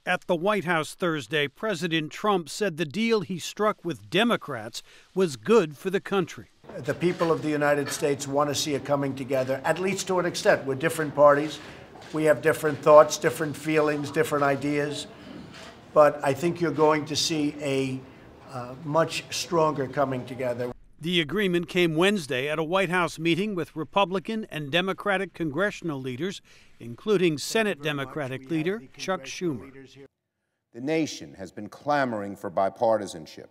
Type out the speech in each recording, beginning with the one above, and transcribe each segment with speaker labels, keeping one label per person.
Speaker 1: At the White House Thursday, President Trump said the deal he struck with Democrats was good for the country.
Speaker 2: The people of the United States want to see it coming together, at least to an extent. We're different parties. We have different thoughts, different feelings, different ideas. But I think you're going to see a much stronger coming together.
Speaker 1: The agreement came Wednesday at a White House meeting with Republican and Democratic congressional leaders, including Senate Democratic leader Chuck Schumer.
Speaker 3: The nation has been clamoring for bipartisanship,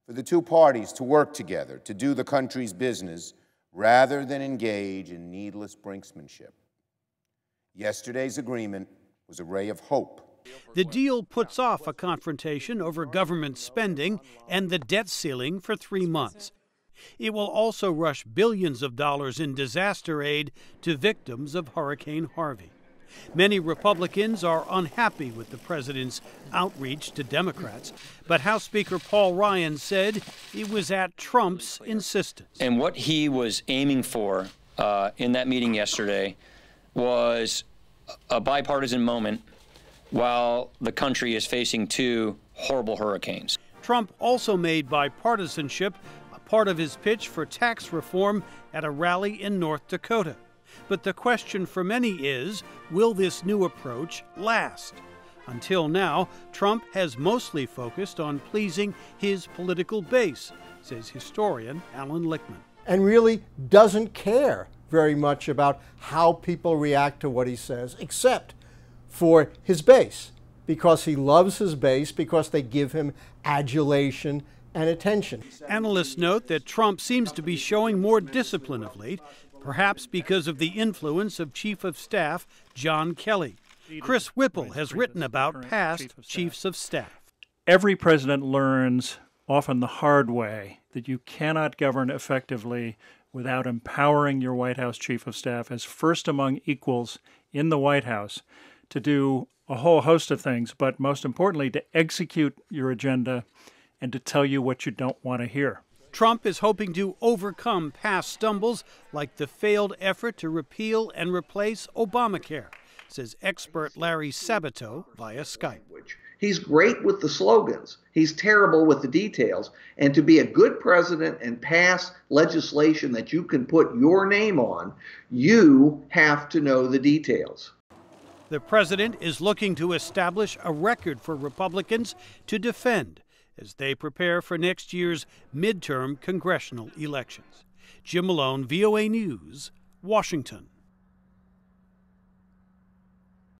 Speaker 3: for the two parties to work together to do the country's business rather than engage in needless brinksmanship. Yesterday's agreement was a ray of hope.
Speaker 1: The deal puts off a confrontation over government spending and the debt ceiling for 3 months. It will also rush billions of dollars in disaster aid to victims of Hurricane Harvey. Many Republicans are unhappy with the president's outreach to Democrats, but House Speaker Paul Ryan said it was at Trump's insistence.
Speaker 4: And what he was aiming for in that meeting yesterday was a bipartisan moment while the country is facing 2 horrible hurricanes.
Speaker 1: Trump also made bipartisanship a part of his pitch for tax reform at a rally in North Dakota. But the question for many is, will this new approach last? Until now, Trump has mostly focused on pleasing his political base, says historian Alan Lichtman.
Speaker 5: And really doesn't care very much about how people react to what he says, except for his base, because he loves his base, because they give him adulation and attention.
Speaker 1: Analysts note that Trump seems to be showing more discipline of late, perhaps because of the influence of Chief of Staff John Kelly. Chris Whipple has written about past chiefs of staff.
Speaker 6: Every president learns, often the hard way, that you cannot govern effectively without empowering your White House Chief of Staff as first among equals in the White House to do a whole host of things, but most importantly, to execute your agenda and to tell you what you don't want to hear.
Speaker 1: Trump is hoping to overcome past stumbles like the failed effort to repeal and replace Obamacare, says expert Larry Sabato via Skype.
Speaker 7: He's great with the slogans. He's terrible with the details. And to be a good president and pass legislation that you can put your name on, you have to know the details.
Speaker 1: The president is looking to establish a record for Republicans to defend as they prepare for next year's midterm congressional elections. Jim Malone, VOA News, Washington.